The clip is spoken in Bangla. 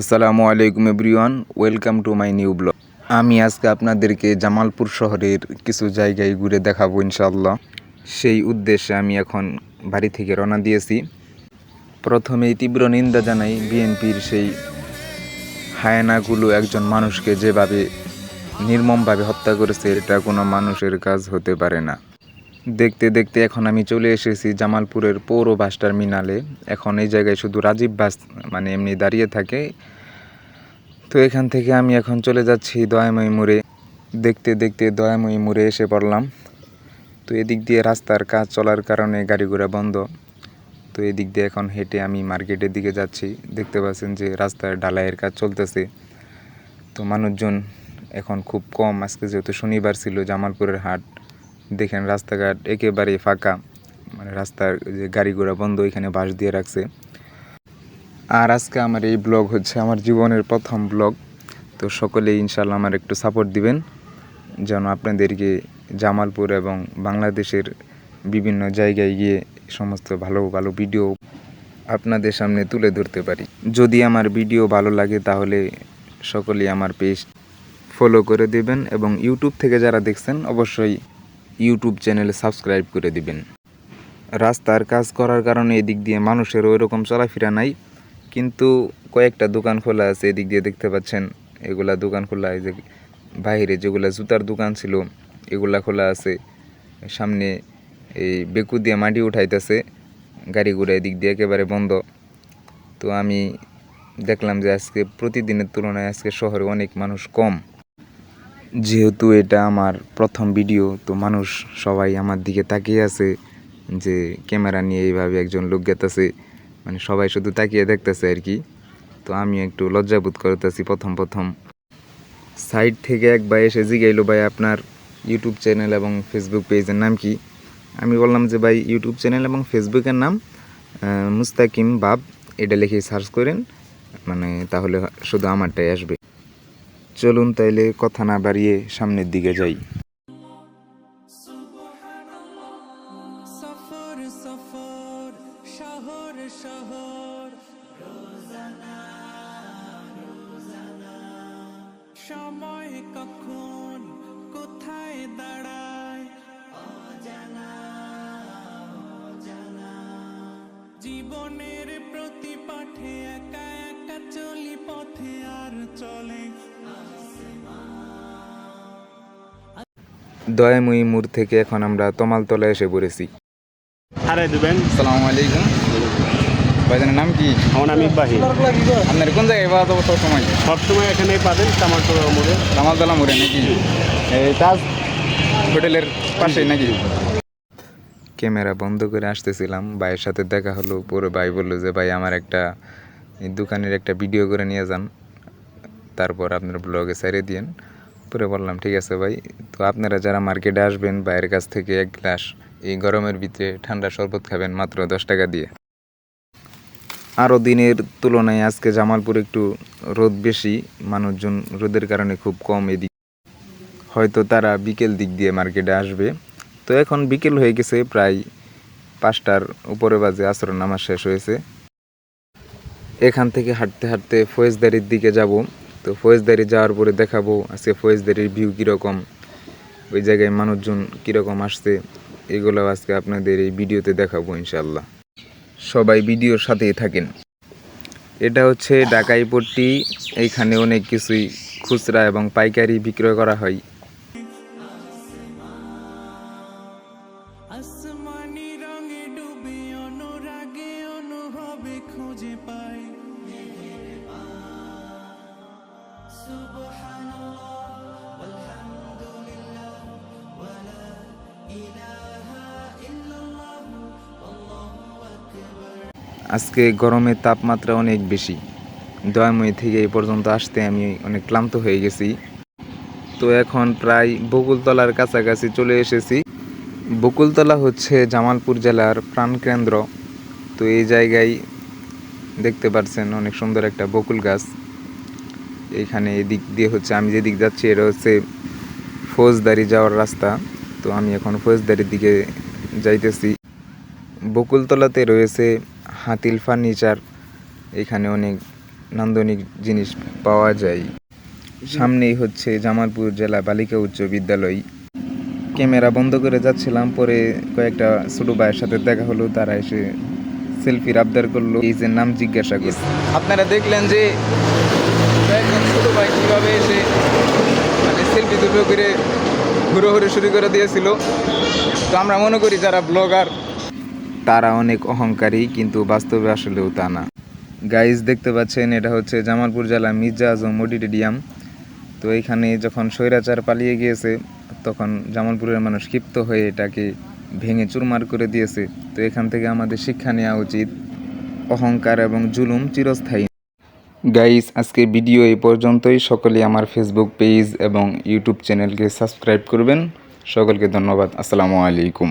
আসসালামু আলাইকুম everyone, welcome to my new blog. আমি আজকে আপনাদেরকে জামালপুর শহরের কিছু জায়গায় ঘুরে দেখাবো ইনশাআল্লাহ। সেই উদ্দেশ্যে আমি এখন বাড়ি থেকে রওনা দিয়েছি। প্রথমেই তীব্র নিন্দা জানাই বিএনপির সেই হায়নাগুলো একজন মানুষকে যেভাবে নির্মমভাবে হত্যা করেছে, এটা কোনো মানুষের কাজ হতে পারে না। দেখতে দেখতে এখন আমি চলে এসেছি জামালপুরের পৌর বাস টার্মিনালে। এখন এই জায়গায় শুধু রাজীব বাস এমনি দাঁড়িয়ে থাকে। তো এখান থেকে আমি এখন চলে যাচ্ছি দয়াময়ী মোড়ে। দেখতে দেখতে দয়াময়ী মোড়ে এসে পড়লাম। তো এদিক দিয়ে রাস্তার কাজ চলার কারণে গাড়ি ঘোড়া বন্ধ। তো এদিক দিয়ে এখন হেঁটে আমি মার্কেটের দিকে যাচ্ছি। দেখতে পাচ্ছেন যে রাস্তার ঢালাইয়ের কাজ চলতেছে। তো মানুষজন এখন খুব কম, আজকে যেহেতু শনিবার ছিল জামালপুরের হাট। দেখেন রাস্তাঘাট একেবারেই ফাঁকা, রাস্তার যে গাড়ি ঘোড়া বন্ধ, এখানে বাঁশ দিয়ে রাখছে। আর আজকে আমার এই ব্লগ হচ্ছে আমার জীবনের প্রথম ব্লগ। তো সকলেই ইনশাল্লাহ আমার একটু সাপোর্ট দিবেন, যেন আপনাদেরকে জামালপুর এবং বাংলাদেশের বিভিন্ন জায়গায় গিয়ে সমস্ত ভালো ভালো ভিডিও আপনাদের সামনে তুলে ধরতে পারি। যদি আমার ভিডিও ভালো লাগে তাহলে সকলেই আমার পেজ ফলো করে দিবেন এবং ইউটিউব থেকে যারা দেখছেন অবশ্যই ইউটিউব চ্যানেলে সাবস্ক্রাইব করে দিবেন। রাস্তার কাজ করার কারণে এদিক দিয়ে মানুষের ওইরকম চলাফেরা নাই, কিন্তু কয়েকটা দোকান খোলা আছে। এদিক দিয়ে দেখতে পাচ্ছেন এগুলা দোকান খোলা, এই যে বাইরে যেগুলা জুতার দোকান ছিল এগুলা খোলা আছে। সামনে এই বেকু দিয়ে মাটি উঠাইতেছে, গাড়ি ঘোড়া এদিক দিয়ে একেবারে বন্ধ। তো আমি দেখলাম যে আজকে প্রতিদিনের তুলনায় আজকে শহরে অনেক মানুষ কম। যেহেতু এটা আমার প্রথম ভিডিও, তো মানুষ সবাই আমার দিকে তাকিয়ে আছে যে ক্যামেরা নিয়ে এইভাবে একজন লোক গেতেছে, সবাই শুধু তাকিয়ে দেখতেছে আর কি। তো আমি একটু লজ্জাবোধ করতেছি প্রথম। সাইড থেকে এক ভাই এসে জিগাইলো, ভাই আপনার ইউটিউব চ্যানেল এবং ফেসবুক পেজের নাম কি? আমি বললাম যে ভাই ইউটিউব চ্যানেল এবং ফেসবুকের নাম মুস্তাকিম বাব, এটা লিখে সার্চ করেন, তাহলে শুধু আমারটাই আসবে। চলুন তাইলে কথা না বাড়িয়ে সামনের দিকে যাই। সময় কখন কোথায় দাঁড়ায় অজানা অজানা, জীবনের প্রতি পাঠে একা একা চলি পথে আর চলে দয়াময়ী মোড় থেকে এখন আমরা তমালতলা এসে পড়েছি। হারাই দেবেন। আসসালামু আলাইকুম। ভাইজানের নাম কি? আমার নাম ইব্রাহিম। আপনার কোন জায়গায় পাওয়া যাবো সবসময়? সবসময় এখানেই পাবেন তামালতলা মোড়ে। তামালতলা মোড়ে নাকি? এই তাজ হোটেলের পাশে নাকি? ক্যামেরা বন্ধ করে আসতেছিলাম, ভাইয়ের সাথে দেখা হলো। পরে ভাই বললো যে ভাই আমার একটা দোকানের একটা ভিডিও করে নিয়ে যান, তারপর আপনার ব্লগে ছেড়ে দিন। পরে বললাম ঠিক আছে ভাই। তো আপনারা যারা মার্কেটে আসবেন, ভাইয়ের কাছ থেকে এক গ্লাস এই গরমের ভিতরে ঠান্ডা শরবত খাবেন মাত্র 10 টাকা দিয়ে। আরও দিনের তুলনায় আজকে জামালপুর একটু রোদ বেশি, মানুষজন রোদের কারণে খুব কম এদিক। হয়তো তারা বিকেল দিক দিয়ে মার্কেটে আসবে। তো এখন বিকেল হয়ে গেছে, প্রায় 5টার উপরে বাজে, আসর নামাজ শেষ হয়েছে। এখান থেকে হাঁটতে হাঁটতে ফয়েজদারির দিকে যাব। তো ফয়েজদারি যাওয়ার পরে দেখাবো আজকে ফয়েজদারির ভিউ কীরকম, ওই জায়গায় মানুষজন কীরকম আসছে, এগুলো আজকে আপনাদের এই ভিডিওতে দেখাবো ইনশাল্লাহ। সবাই ভিডিওর সাথেই থাকেন। এটা হচ্ছে ঢাকাই পট্টি, এইখানে অনেক কিছুই খুচরা এবং পাইকারি বিক্রয় করা হয়। আসমানি রঙে ডুবে অনুরাগে অনুভবে খুঁজে পাই আজকে গরমের তাপমাত্রা অনেক বেশি। দয়াময়ী থেকে এই পর্যন্ত আসতে আমি অনেক ক্লান্ত হয়ে গেছি। তো এখন প্রায় বকুলতলার কাছাকাছি চলে এসেছি। বকুলতলা হচ্ছে জামালপুর জেলার প্রাণকেন্দ্র। তো এই জায়গায় দেখতে পাচ্ছেন অনেক সুন্দর একটা বকুল গাছ। এইখানে এদিক দিয়ে হচ্ছে আমি যেদিক যাচ্ছি, এটা হচ্ছে ফৌজদারি যাওয়ার রাস্তা। তো আমি এখন ফৌজদারির দিকে যাইতেছি। বকুলতলাতে রয়েছে হাতিল ফার্নিচার, এখানে অনেক নান্দনিক জিনিস পাওয়া যায়। সামনেই হচ্ছে জামালপুর জেলা বালিকা উচ্চ বিদ্যালয়। ক্যামেরা বন্ধ করে যাচ্ছিলাম, পরে কয়েকটা ছোট ভাইয়ের সাথে দেখা হলো, তারা এসে সেলফির আবদার করলো, এই যে নাম জিজ্ঞাসা করলো। আপনারা দেখলেন যে কয়েকজন ছোট ভাই কীভাবে এসে মানে সেলফি দুটো করে হুড়োহুড়ি শুরু করে দিয়েছিল। তো আমরা মনে করি যারা ব্লগার তারা অনেক অহংকারী, কিন্তু বাস্তবে আসলেও তা না। গাইজ দেখতে পাচ্ছেন, এটা হচ্ছে জামালপুর জেলা মির্জা আজম অডিটোরিয়াম। তো এখানে যখন স্বৈরাচার পালিয়ে গিয়েছে তখন জামালপুরের মানুষ ক্ষিপ্ত হয়ে এটাকে ভেঙে চুরমার করে দিয়েছে। তো এখান থেকে আমাদের শিক্ষা নেওয়া উচিত, অহংকার এবং জুলুম চিরস্থায়ী। গাইজ আজকে ভিডিও এই পর্যন্তই। সকলে আমার ফেসবুক পেজ এবং ইউটিউব চ্যানেলকে সাবস্ক্রাইব করবেন। সকলকে ধন্যবাদ। আসসালামু আলাইকুম।